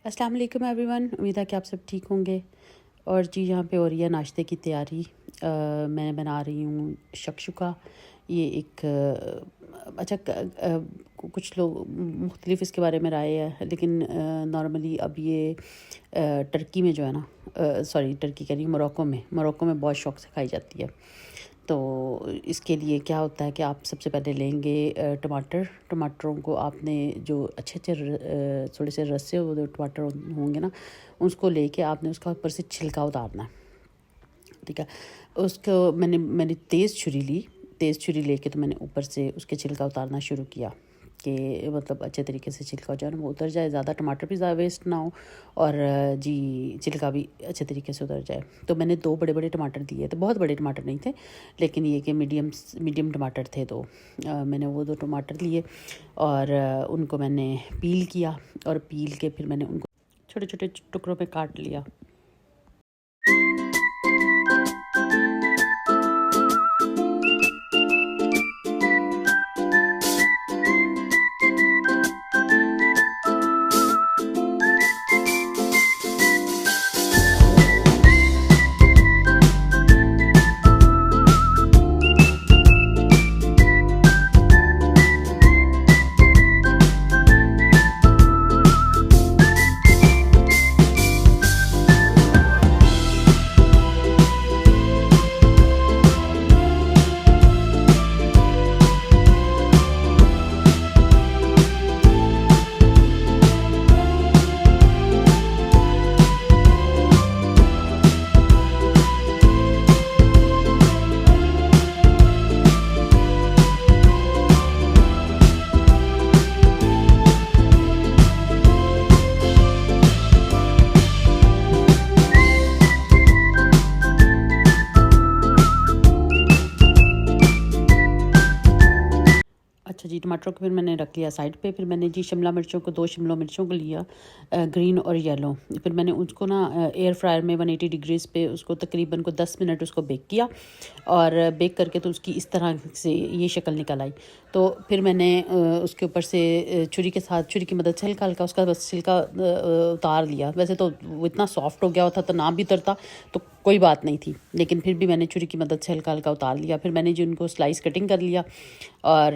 अस्सलाम वालेकुम एवरीवन। उम्मीद है कि आप सब ठीक होंगे। और जी यहाँ पे हो रही है नाश्ते की तैयारी। मैं बना रही हूँ शक्शुका। ये एक अच्छा कुछ लोग मुख्तलिफ इसके बारे में राय है, लेकिन नॉर्मली अब ये टर्की में जो है ना, सॉरी टर्की कह रही हूँ, मोरक्को में बहुत शौक से खाई जाती है। तो इसके लिए क्या होता है कि आप सबसे पहले लेंगे टमाटरों को आपने जो अच्छे थोड़े से रस्से वो जो टमाटर होंगे ना, उसको लेके आपने उसका ऊपर से छिलका उतारना है। ठीक है, उसको मैंने तेज़ छुरी लेके तो मैंने ऊपर से उसके छिलका उतारना शुरू किया कि मतलब अच्छे तरीके से छिलका हो जाए ना, वो उतर जाए, ज़्यादा टमाटर भी ज़्यादा वेस्ट ना हो और जी छिलका भी अच्छे तरीके से उतर जाए। तो मैंने 2 बड़े बड़े टमाटर दिए थे, बहुत बड़े टमाटर नहीं थे, लेकिन ये कि मीडियम टमाटर थे। तो मैंने वो 2 टमाटर लिए और उनको मैंने पील किया और पील के फिर मैंने उनको छोटे छोटे टुकड़ों में काट लिया। अच्छा जी, टमाटरों को फिर मैंने रख लिया साइड पे। फिर मैंने जी शिमला मिर्चों को 2 शिमला मिर्चों को लिया, ग्रीन और येलो। फिर मैंने उसको ना एयर फ्रायर में 180 डिग्रीज़ पे उसको तकरीबन को 10 मिनट उसको बेक किया और बेक करके तो उसकी इस तरह से ये शक्ल निकल आई। तो फिर मैंने उसके ऊपर से छुरी की मदद से हल्का हल्का उसका बस छिलका उतार लिया। वैसे तो वो इतना सॉफ्ट हो गया होता तो ना भी उतरता तो कोई बात नहीं थी, लेकिन फिर भी मैंने छुरी की मदद से हल्का हल्का उतार लिया। फिर मैंने जी उनको स्लाइस कटिंग कर लिया और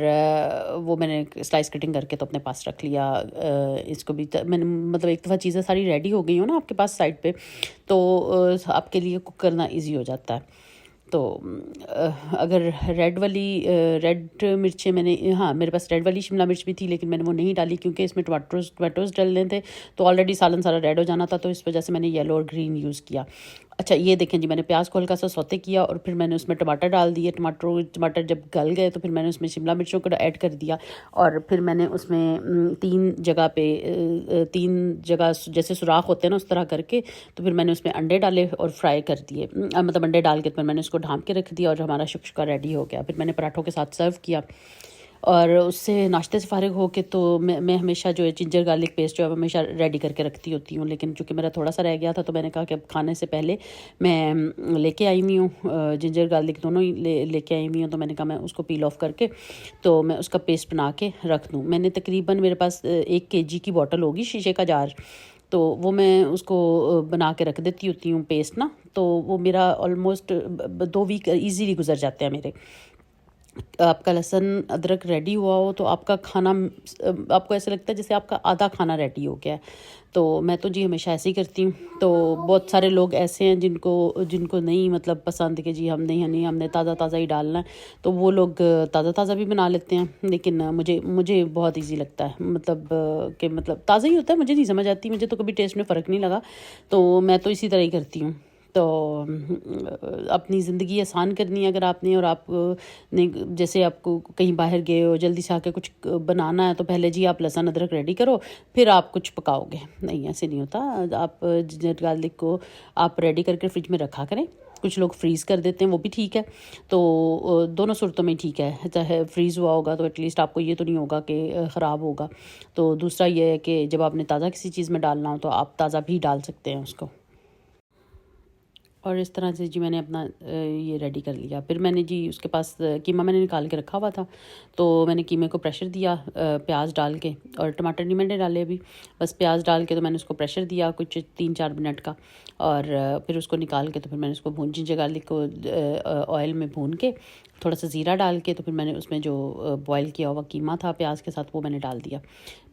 वो मैंने स्लाइस कटिंग करके तो अपने पास रख लिया। इसको भी मैंने मतलब एक दफ़ा चीज़ें सारी रेडी हो गई हो ना आपके पास साइड पे, तो आपके लिए कुक करना इजी हो जाता है। तो अगर रेड मिर्चें मैंने, हाँ मेरे पास रेड वाली शिमला मिर्च भी थी, लेकिन मैंने वो नहीं डाली क्योंकि इसमें टमाटोज़ डालने थे तो ऑलरेडी सालन सारा रेड हो जाना था, तो इस वजह से मैंने येलो और ग्रीन यूज़ किया। अच्छा ये देखें जी, मैंने प्याज को हल्का सा सौते किया और फिर मैंने उसमें टमाटर डाल दिए। टमाटर जब गल गए तो फिर मैंने उसमें शिमला मिर्चों को ऐड कर दिया और फिर मैंने उसमें 3 जगह जैसे सुराख होते हैं ना उस तरह करके, तो फिर मैंने उसमें अंडे डाले और फ्राई कर दिए। मतलब अंडे डाल के फिर मैंने उसको ढाँप के रख दिया और हमारा शुक्शुका रेडी हो गया। फिर मैंने पराठों के साथ सर्व किया और उससे नाश्ते से फारिग होके तो मैं हमेशा जो है जिंजर गार्लिक पेस्ट जो है हमेशा रेडी करके रखती होती हूँ, लेकिन चूँकि मेरा थोड़ा सा रह गया था तो मैंने कहा कि अब खाने से पहले मैं लेके आई हुई हूँ, जिंजर गार्लिक दोनों ही लेके आई हुई हूँ। तो मैंने कहा मैं उसको पील ऑफ करके तो मैं उसका पेस्ट बना के रख दूँ। मैंने तकरीबन मेरे पास 1 kg की बॉटल होगी, शीशे का जार, तो वो मैं उसको बना के रख देती होती हूँ पेस्ट ना, तो वो मेरा ऑलमोस्ट 2 वीक ईजीली गुजर जाते हैं मेरे। आपका लहसुन अदरक रेडी हुआ हो तो आपका खाना आपको ऐसा लगता है जैसे आपका आधा खाना रेडी हो गया है। तो मैं तो जी हमेशा ऐसे ही करती हूँ। तो बहुत सारे लोग ऐसे हैं जिनको नहीं मतलब पसंद कि जी नहीं हमने ताज़ा ताज़ा ही डालना है, तो वो लोग ताज़ा ताज़ा भी बना लेते हैं। लेकिन मुझे बहुत इजी लगता है, मतलब कि मतलब ताज़ा ही होता है। मुझे नहीं समझ आती, मुझे तो कभी टेस्ट में फ़र्क नहीं लगा, तो मैं तो इसी तरह ही करती हूँ। तो अपनी ज़िंदगी आसान करनी है अगर आपने, और आप ने जैसे आपको कहीं बाहर गए हो जल्दी से आके कुछ बनाना है, तो पहले जी आप लहसुन अदरक रेडी करो फिर आप कुछ पकाओगे। नहीं, ऐसे नहीं होता। आप जिंजर गार्लिक को आप रेडी करके फ्रिज में रखा करें। कुछ लोग फ्रीज़ कर देते हैं, वो भी ठीक है। तो दोनों सूरतों में ठीक है, चाहे फ्रीज़ हुआ होगा तो एटलीस्ट आपको ये तो नहीं होगा कि ख़राब होगा। तो दूसरा ये है कि जब आपने ताज़ा किसी चीज़ में डालना हो तो आप ताज़ा भी डाल सकते हैं उसको। और इस तरह से जी मैंने अपना ये रेडी कर लिया। फिर मैंने जी उसके पास कीमा मैंने निकाल के रखा हुआ था, तो मैंने कीमे को प्रेशर दिया प्याज डाल के, और टमाटर नहीं मैंने डाले अभी, बस प्याज डाल के तो मैंने उसको प्रेशर दिया कुछ 3-4 मिनट का। और फिर उसको निकाल के तो फिर मैंने उसको जिंजर गार्लिक को ऑयल में भून के थोड़ा सा ज़ीरा डाल के तो फिर मैंने उसमें जो बॉयल किया हुआ कीमा था प्याज के साथ वो मैंने डाल दिया।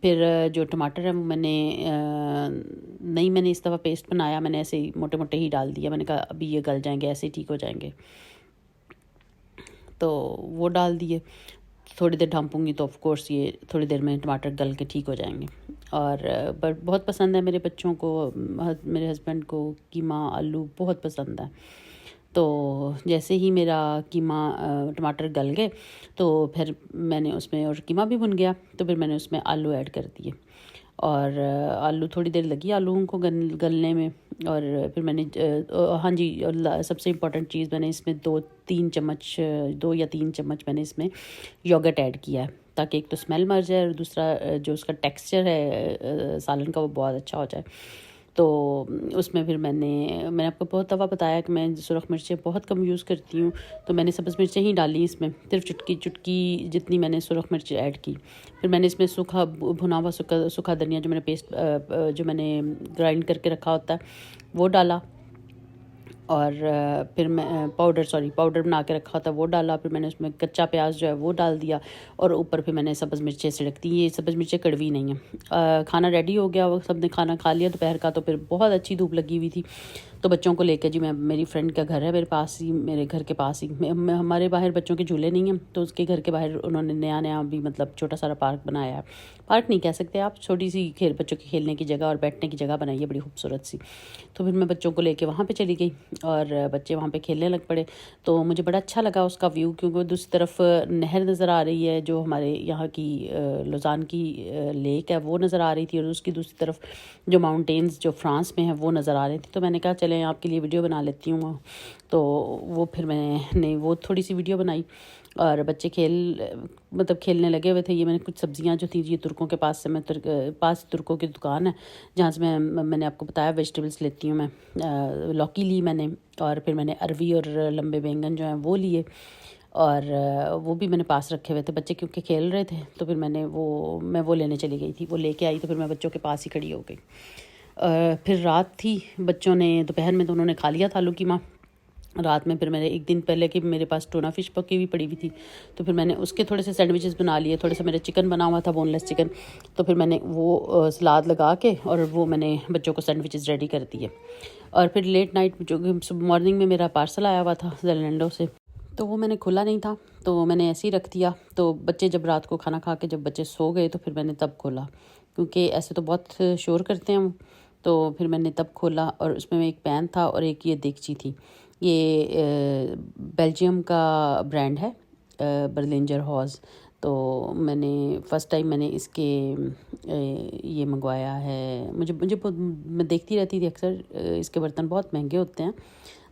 फिर जो टमाटर है वो मैंने नहीं मैंने इस दफ़ा पेस्ट बनाया, मैंने ऐसे ही मोटे मोटे ही डाल दिया। मैंने कहा अभी ये गल जाएंगे, ऐसे ही ठीक हो जाएंगे, तो वो डाल दिए। थोड़ी देर ढांपूंगी तो ऑफ कोर्स ये थोड़ी देर में टमाटर गल के ठीक हो जाएंगे। और बहुत पसंद है मेरे बच्चों को, मेरे हस्बैंड को कीमा आलू बहुत पसंद है। तो जैसे ही मेरा कीमा टमाटर गल गए तो फिर मैंने उसमें, और कीमा भी भुन गया तो फिर मैंने उसमें आलू ऐड कर दिए। और आलू थोड़ी देर लगी आलूओं को गलने में। और फिर मैंने हाँ जी, और सबसे इम्पोर्टेंट चीज़ मैंने इसमें 2 या 3 चम्मच मैंने इसमें योगर्ट ऐड किया है, ताकि एक तो स्मेल मर जाए और दूसरा जो उसका टेक्सचर है सालन का वो बहुत अच्छा हो जाए। तो उसमें फिर मैंने आपको बहुत दफ़ा बताया कि मैं सुरख मिर्चें बहुत कम यूज़ करती हूँ, तो मैंने सब्ज़ मिर्चें ही डाली इसमें, सिर्फ चुटकी चुटकी जितनी मैंने सुरख मिर्च ऐड की। फिर मैंने इसमें सूखा भुना हुआ सूखा धनिया जो मैंने पेस्ट जो मैंने ग्राइंड करके रखा होता है वो डाला। और फिर मैं पाउडर बना के रखा था वो डाला। फिर मैंने उसमें कच्चा प्याज जो है वो डाल दिया, और ऊपर फिर मैंने सब्ज़ मिर्चें छिड़क दी। ये सब्ज़ मिर्चें कड़वी नहीं है। खाना रेडी हो गया, वो सब ने खाना खा लिया दोपहर का, तो फिर बहुत अच्छी धूप लगी हुई थी। तो बच्चों को लेकर जी मैं, मेरी फ्रेंड का घर है मेरे पास ही, मेरे घर के पास ही, हमारे बाहर बच्चों के झूले नहीं हैं, तो उसके घर के बाहर उन्होंने नया भी मतलब छोटा सारा पार्क बनाया है। पार्क नहीं कह सकते आप, छोटी सी बच्चों के खेलने की जगह और बैठने की जगह बनाई है बड़ी खूबसूरत सी। तो फिर मैं बच्चों को लेके वहाँ पे चली गई और बच्चे वहाँ पे खेलने लग पड़े। तो मुझे बड़ा अच्छा लगा उसका व्यू, क्योंकि दूसरी तरफ नहर नज़र आ रही है, जो हमारे यहाँ की लुज़ान की लेक है वो नज़र आ रही थी, और उसकी दूसरी तरफ जो माउंटेन्स जो फ्रांस में है वो नज़र आ रही थी। तो मैंने कहा चलें आपके लिए वीडियो बना लेती हूँ। तो वो फिर मैंने वो थोड़ी सी वीडियो बनाई, और बच्चे खेलने लगे हुए थे। ये मैंने कुछ सब्जियां जो थी, ये तुर्कों के पास से, मैं पास तुर्कों की दुकान है जहाँ से मैंने आपको बताया वेजिटेबल्स लेती हूँ मैं। लौकी ली मैंने, और फिर मैंने अरवी और लंबे बैंगन जो हैं वो लिए, और वो भी मैंने पास रखे हुए थे। बच्चे क्योंकि खेल रहे थे तो फिर मैं वो लेने चली गई थी, वो लेके आई, तो फिर मैं बच्चों के पास ही खड़ी हो गई। फिर रात थी, बच्चों ने दोपहर में तो उन्होंने खा लिया था आलू कीमा। रात में फिर मैंने एक दिन पहले कि मेरे पास टूना फिश पकी हुई पड़ी हुई थी, तो फिर मैंने उसके थोड़े से सैंडविचेस बना लिए। थोड़ा सा मेरा चिकन बना हुआ था, बोनलेस चिकन, तो फिर मैंने वो सलाद लगा के और वो मैंने बच्चों को सैंडविचेस रेडी कर दिए। और फिर लेट नाइट जो मॉर्निंग में मेरा पार्सल आया हुआ था ज़ेलैंडो से, तो वो मैंने खुला नहीं था, तो मैंने ऐसे ही रख दिया। तो बच्चे जब रात को खाना खा के जब बच्चे सो गए तो फिर मैंने तब खोला, क्योंकि ऐसे तो बहुत शोर करते हैं वो। तो फिर मैंने तब खोला, और उसमें एक पैन था और एक ये देगची थी। ये बेल्जियम का ब्रांड है, बर्लिंजर हॉज। तो मैंने फ़र्स्ट टाइम मैंने इसके ये मंगवाया है। मुझे मैं देखती रहती थी अक्सर, इसके बर्तन बहुत महंगे होते हैं,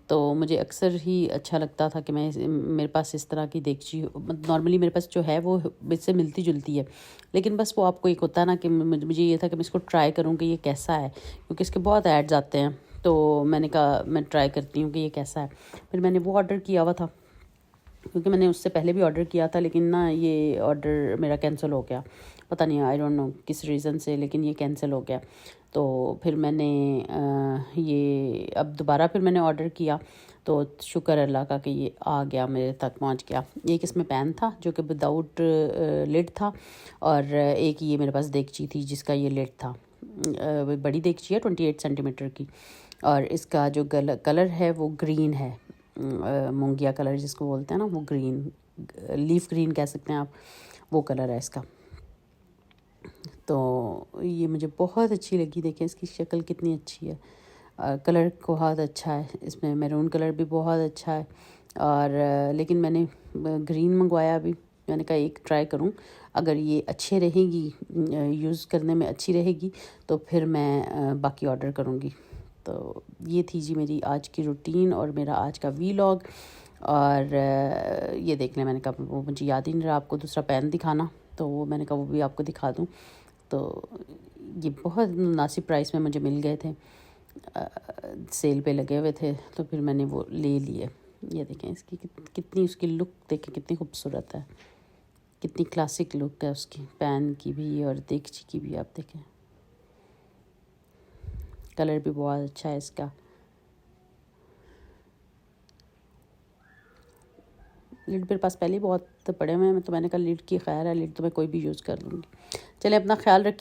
तो मुझे अक्सर ही अच्छा लगता था कि मेरे पास इस तरह की देगची। नॉर्मली मेरे पास जो है वो इससे मिलती जुलती है, लेकिन बस वो आपको एक होता है ना कि मुझे ये था कि मैं इसको ट्राई करूँ कि ये कैसा है, क्योंकि इसके बहुत ऐड्स आते हैं। तो मैंने कहा मैं ट्राई करती हूँ कि ये कैसा है। फिर मैंने वो ऑर्डर किया हुआ था, क्योंकि मैंने उससे पहले भी ऑर्डर किया था, लेकिन ना ये ऑर्डर मेरा कैंसिल हो गया, पता नहीं आई डोंट नो किस रीज़न से, लेकिन ये कैंसिल हो गया। तो फिर मैंने ये अब दोबारा फिर मैंने ऑर्डर किया, तो शुक्र अल्लाह का कि ये आ गया, मेरे तक पहुंच गया। एक इसमें पैन था जो कि विदाउट लिड था, और एक ये मेरे पास देगची थी जिसका ये लिड था। बड़ी देगची है 28 सेंटीमीटर की, और इसका जो कलर है वो ग्रीन है, मूंगिया कलर जिसको बोलते हैं ना, वो ग्रीन, लीफ ग्रीन कह सकते हैं आप, वो कलर है इसका। तो ये मुझे बहुत अच्छी लगी। देखें इसकी शक्ल कितनी अच्छी है, कलर बहुत अच्छा है, इसमें मैरून कलर भी बहुत अच्छा है। और लेकिन मैंने ग्रीन मंगवाया अभी, मैंने कहा एक ट्राई करूं, अगर ये अच्छे रहेगी, यूज़ करने में अच्छी रहेगी, तो फिर मैं बाकी ऑर्डर करूंगी। तो ये थी जी मेरी आज की रूटीन और मेरा आज का वीलॉग। और ये देख लें, मैंने कहा वो मुझे याद ही नहीं रहा आपको दूसरा पैन दिखाना, तो वो मैंने कहा वो भी आपको दिखा दूं। तो ये बहुत मुनासिब प्राइस में मुझे मिल गए थे। सेल पे लगे हुए थे, तो फिर मैंने वो ले लिए। ये देखें इसकी कितनी उसकी लुक देखें, कितनी खूबसूरत है, कितनी क्लासिक लुक है उसकी, पैन की भी और देगची की भी। आप देखें कलर भी बहुत अच्छा है इसका। लिड मेरे पास पहले ही बहुत पड़े हुए हैं, तो मैंने कहा लिड की खैर है, लिड तो मैं कोई भी यूज़ कर लूँगी। चले अपना ख्याल रखिए।